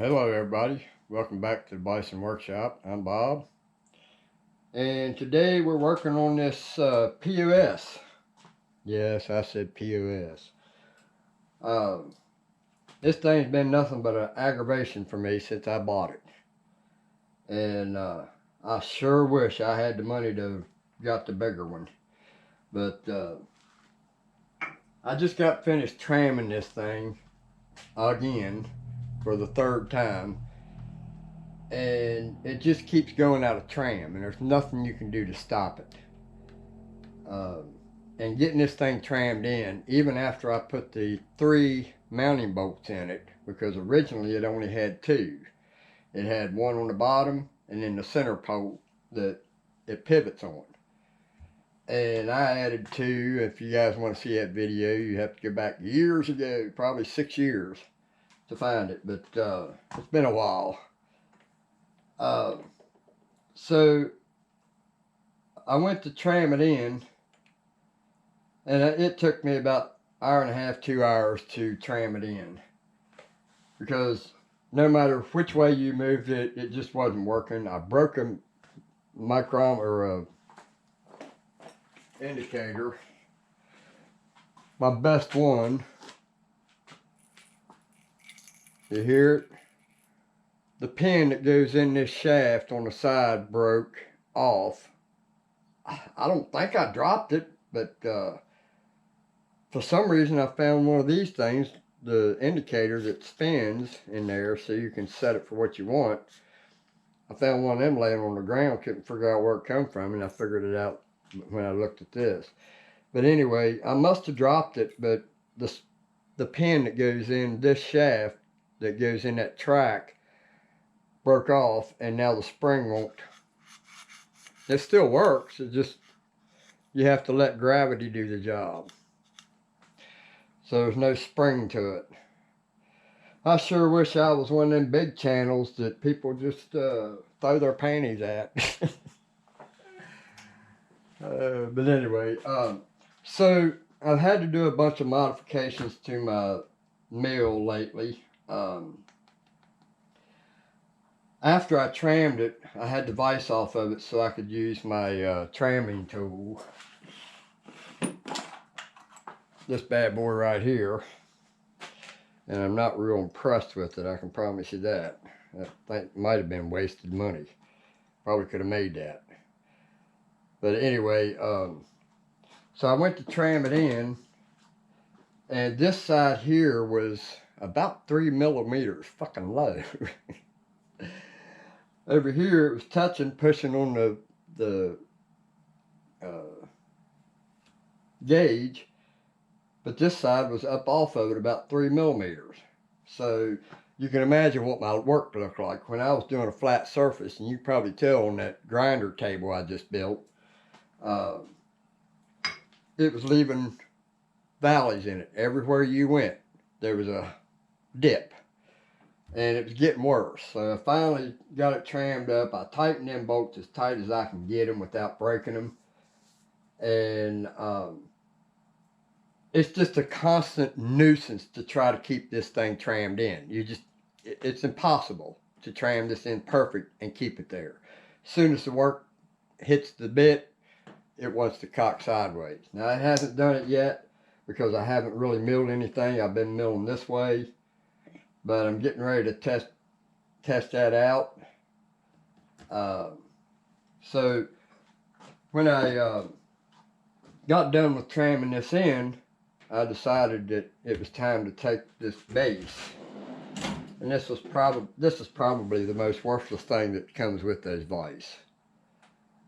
Hello everybody, welcome back to the Bison Workshop. I'm Bob, and today we're working on this POS. Yes, I said POS. This thing's been nothing but an aggravation for me since I bought it, and I sure wish I had the money to got the bigger one, but I just got finished tramming this thing again for the third time. And it just keeps going out of tram, and there's nothing you can do to stop it. And getting this thing trammed in, even after I put the 3 mounting bolts in it, because originally it only had 2. It had one on the bottom and then the center pole that it pivots on. And I added 2. If you guys want to see that video, you have to go back years ago, probably 6 years to find it, but it's been a while. So I went to tram it in, and it took me about an hour and a half, 2 hours to tram it in, because no matter which way you moved it, it just wasn't working. I broke a micrometer or a indicator, my best one. You hear it? The pin that goes in this shaft on the side broke off. I don't think I dropped it, but for some reason I found one of these things, the indicator that spins in there so you can set it for what you want. I found one of them laying on the ground, couldn't figure out where it come from, and I figured it out when I looked at this. But anyway, I must have dropped it, but the pin that goes in this shaft that goes in that track broke off, and now the spring won't. It still works, it just, you have to let gravity do the job. So there's no spring to it. I sure wish I was one of them big channels that people just throw their panties at. But anyway, so I've had to do a bunch of modifications to my mill lately. After I trammed it, I had the vise off of it so I could use my tramming tool. This bad boy right here. And I'm not real impressed with it, I can promise you that. That might have been wasted money. Probably could have made that. But anyway, so I went to tram it in, and this side here was about 3 millimeters fucking low. Over here it was touching, pushing on the gauge, but this side was up off of it about 3 millimeters. So you can imagine what my work looked like when I was doing a flat surface, and you can probably tell on that grinder table I just built, it was leaving valleys in it. Everywhere you went, there was a dip. And it was getting worse. So I finally got it trammed up. I tightened them bolts as tight as I can get them without breaking them. And it's just a constant nuisance to try to keep this thing trammed in. It's impossible to tram this in perfect and keep it there. As soon as the work hits the bit, it wants to cock sideways. Now it hasn't done it yet because I haven't really milled anything. I've been milling this way. But I'm getting ready to test that out. So when I got done with tramming this in, I decided that it was time to take this base. And this is probably the most worthless thing that comes with those vise.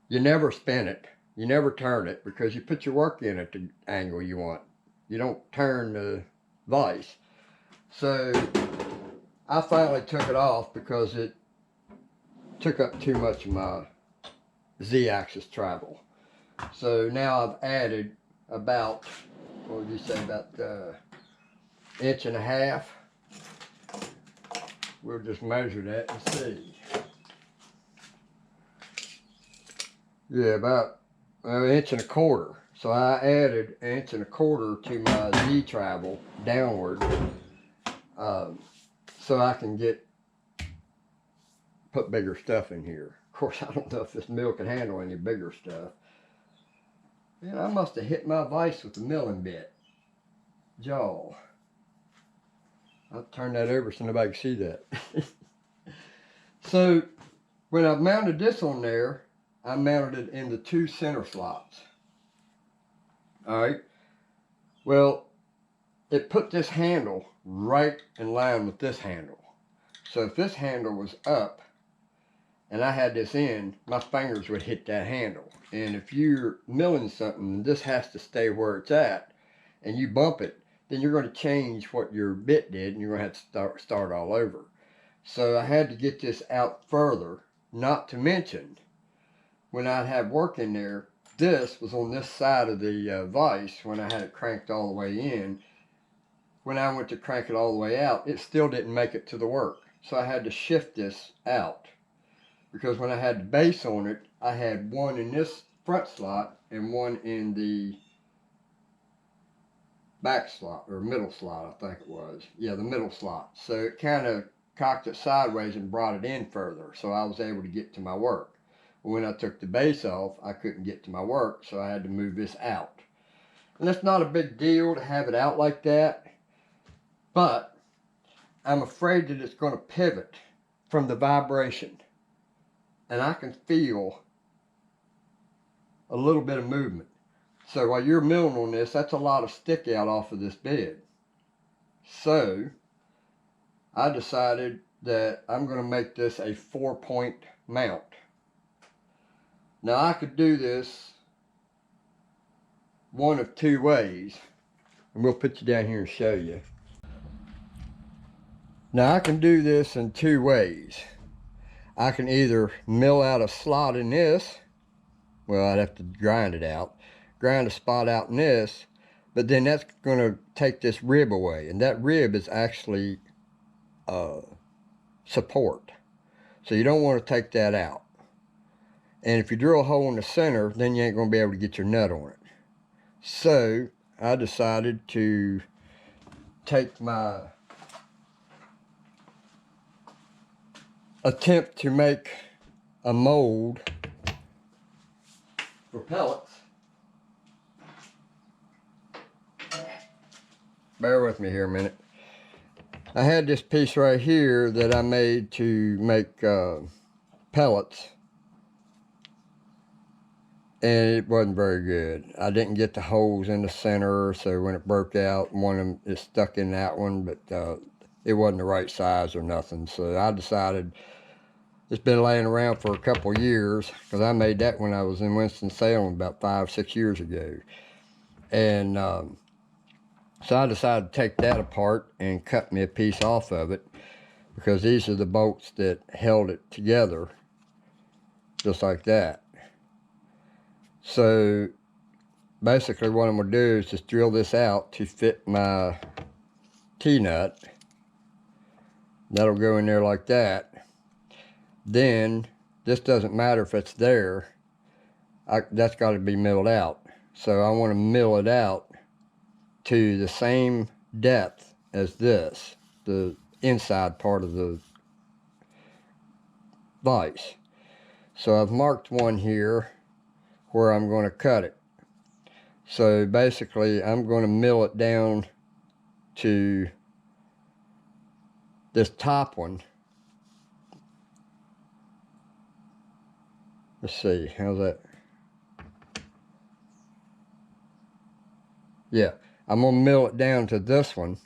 You never spin it. You never turn it because you put your work in at the angle you want. You don't turn the vise. So I finally took it off because it took up too much of my Z-axis travel. So now I've added about, what would you say, about 1.5 inches. We'll just measure that and see. Yeah, about 1.25 inches. So I added 1.25 inches to my Z travel downward. So I can get put bigger stuff in here. Of course, I don't know if this mill can handle any bigger stuff. Man, I must have hit my vise with the milling bit. Jaw. I'll turn that over so nobody can see that. So, when I mounted this on there, I mounted it in the 2 center slots. Alright. Well, it put this handle right in line with this handle. So if this handle was up and I had this in, my fingers would hit that handle. And if you're milling something, this has to stay where it's at, and you bump it, then you're going to change what your bit did, and you're going to have to start all over. So I had to get this out further, not to mention, when I'd have work in there, this was on this side of the vise when I had it cranked all the way in. When I went to crank it all the way out, it still didn't make it to the work. So I had to shift this out. Because when I had the base on it, I had one in this front slot and one in the back slot, or middle slot, I think it was. Yeah, the middle slot. So it kind of cocked it sideways and brought it in further. So I was able to get to my work. When I took the base off, I couldn't get to my work, so I had to move this out. And that's not a big deal to have it out like that. But I'm afraid that it's going to pivot from the vibration. And I can feel a little bit of movement. So while you're milling on this, that's a lot of stick out off of this bed. So I decided that I'm going to make this a 4-point mount. Now I could do this one of 2 ways. And we'll put you down here and show you. Now I can do this in 2 ways. I can either mill out a slot in this. Well, I'd have to grind it out. Grind a spot out in this. But then that's going to take this rib away. And that rib is actually support. So you don't want to take that out. And if you drill a hole in the center, then you ain't going to be able to get your nut on it. So I decided to take my attempt to make a mold for pellets. Bear with me here a minute. I had this piece right here that I made to make pellets, and it wasn't very good. I didn't get the holes in the center, so when it broke out, one of them is stuck in that one, but it wasn't the right size or nothing. So I decided, it's been laying around for a couple years, because I made that when I was in Winston-Salem about 5-6 years ago. And so I decided to take that apart and cut me a piece off of it, because these are the bolts that held it together, just like that. So basically what I'm going to do is just drill this out to fit my T-nut. That'll go in there like that. Then this doesn't matter if it's there. That's got to be milled out. So I want to mill it out to the same depth as this, the inside part of the vise. So I've marked one here where I'm going to cut it. So basically I'm going to mill it down to this top one. Let's see, how's that? Yeah, I'm going to mill it down to this one,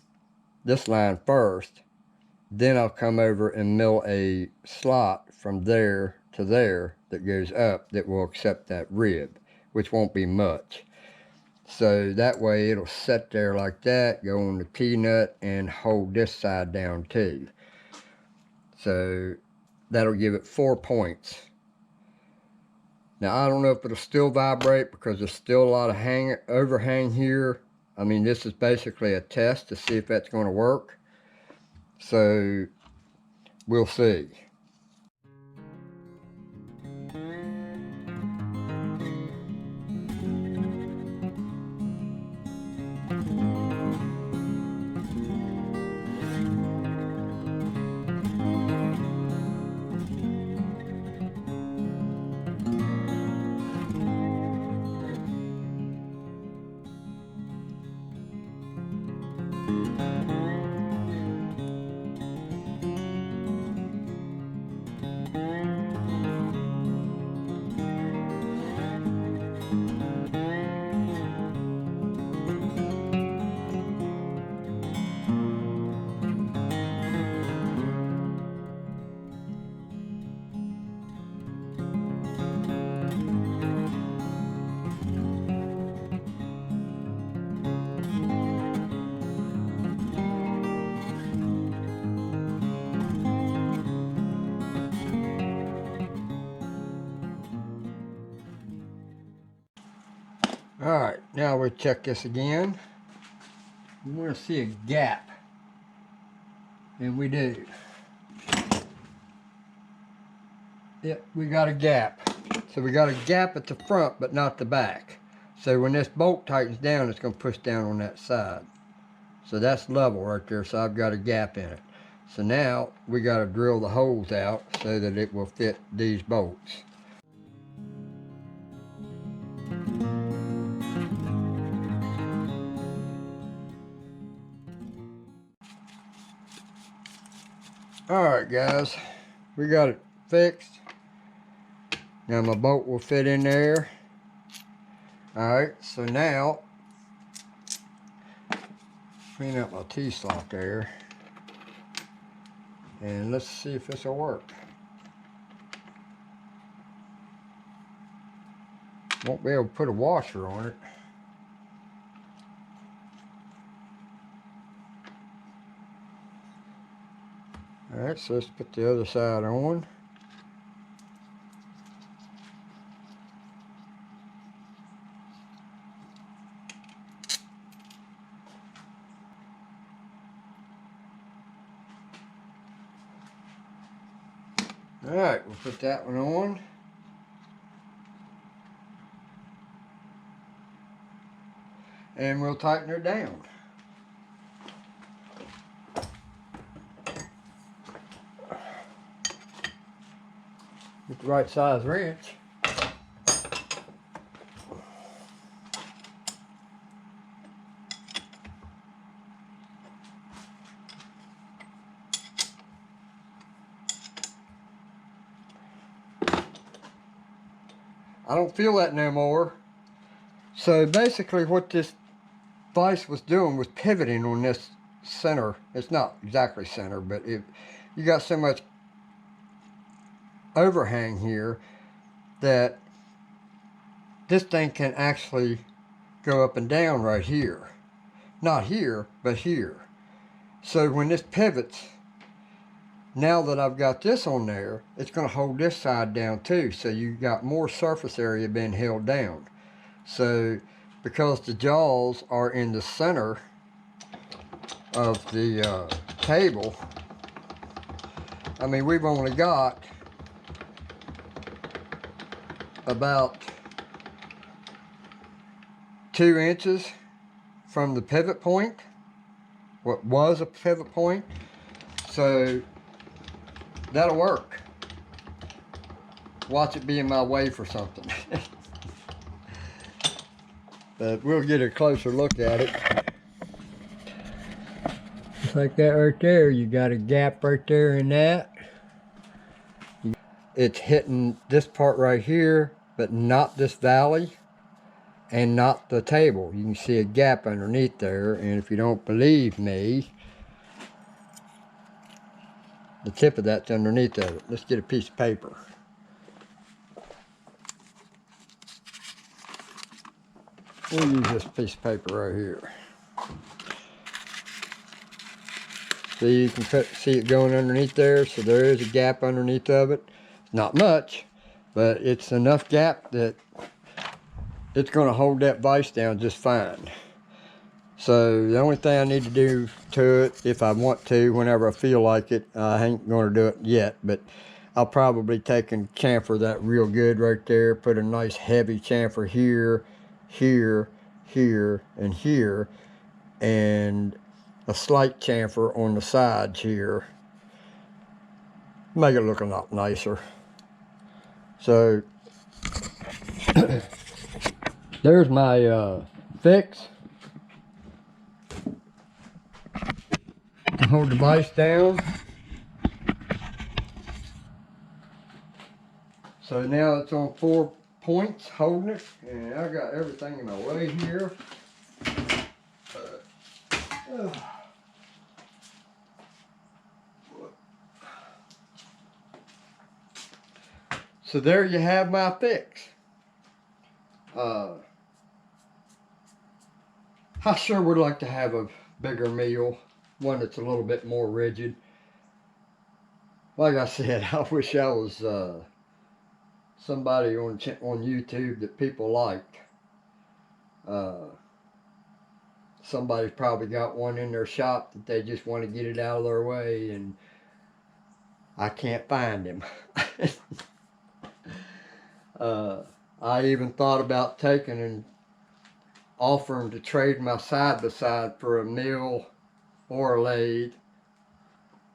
this line first. Then I'll come over and mill a slot from there to there that goes up that will accept that rib, which won't be much. So that way it'll sit there like that, go on the T-nut, and hold this side down too. So that'll give it 4 points. Now I don't know if it'll still vibrate because there's still a lot of overhang here. I mean, this is basically a test to see if that's going to work. So we'll see. Alright, now we'll check this again. We want to see a gap. And we do. Yep, we got a gap. So we got a gap at the front, but not the back. So when this bolt tightens down, it's going to push down on that side. So that's level right there, so I've got a gap in it. So now we got to drill the holes out so that it will fit these bolts. Alright guys, we got it fixed. Now my bolt will fit in there. Alright, so now, clean up my T-slot there. And let's see if this will work. Won't be able to put a washer on it. Alright, so let's put the other side on. Alright, we'll put that one on. And we'll tighten her down. With the right size wrench. I don't feel that no more. So basically what this vise was doing was pivoting on this center. It's not exactly center, but you got so much overhang here that this thing can actually go up and down right here. Not here, but here. So when this pivots, now that I've got this on there, it's going to hold this side down too. So you got more surface area being held down. So because the jaws are in the center of the table, I mean, we've only got about 2 inches from the pivot point, what was a pivot point. So that'll work. Watch it be in my way for something. But we'll get a closer look at it. Just like that right there, you got a gap right there in that. It's hitting this part right here, but not this valley and not the table. You can see a gap underneath there, and if you don't believe me, the tip of that's underneath of it. Let's get a piece of paper. We'll use this piece of paper right here. So you can see it going underneath there, so there is a gap underneath of it. Not much, but it's enough gap that it's going to hold that vise down just fine. So the only thing I need to do to it, if I want to, whenever I feel like it, I ain't going to do it yet, but I'll probably take and chamfer that real good right there, put a nice heavy chamfer here, here, here, and here, and a slight chamfer on the sides here. Make it look a lot nicer. So there's my fix to hold the vise down. So now it's on 4 points holding it, and I got everything in my way here. So there you have my fix. I sure would like to have a bigger meal, one that's a little bit more rigid. Like I said, I wish I was somebody on YouTube that people liked. Somebody's probably got one in their shop that they just want to get it out of their way, and I can't find him. I even thought about taking and offering to trade my side-by-side for a mill or a lathe,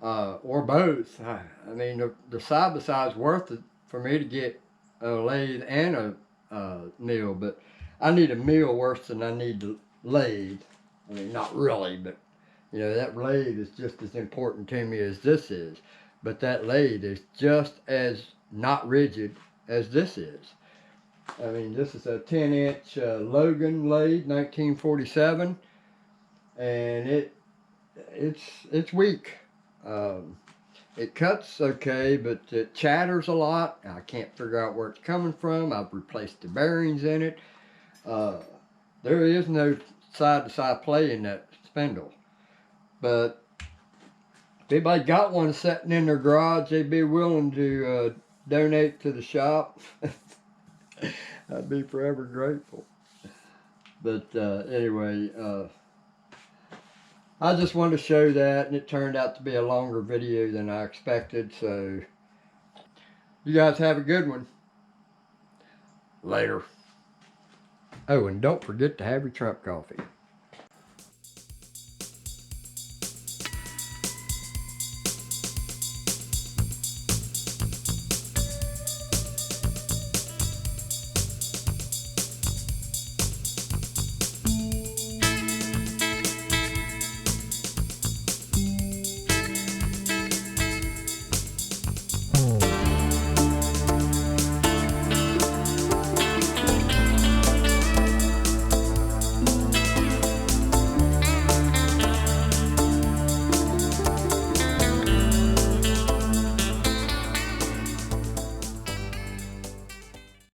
or both. I mean, the side-by-side's worth it for me to get a lathe and a mill, but I need a mill worse than I need the lathe. I mean, not really, but you know, that lathe is just as important to me as this is. But that lathe is just as not rigid as this is. I mean, this is a 10-inch Logan lathe, 1947, and it's weak. It cuts okay, but it chatters a lot. I can't figure out where it's coming from. I've replaced the bearings in it. There is no side-to-side play in that spindle. But if anybody got one sitting in their garage, they'd be willing to donate to the shop. I'd be forever grateful. But anyway, I just wanted to show that, and it turned out to be a longer video than I expected. So you guys have a good one. Later. Oh, and don't forget to have your Trump coffee.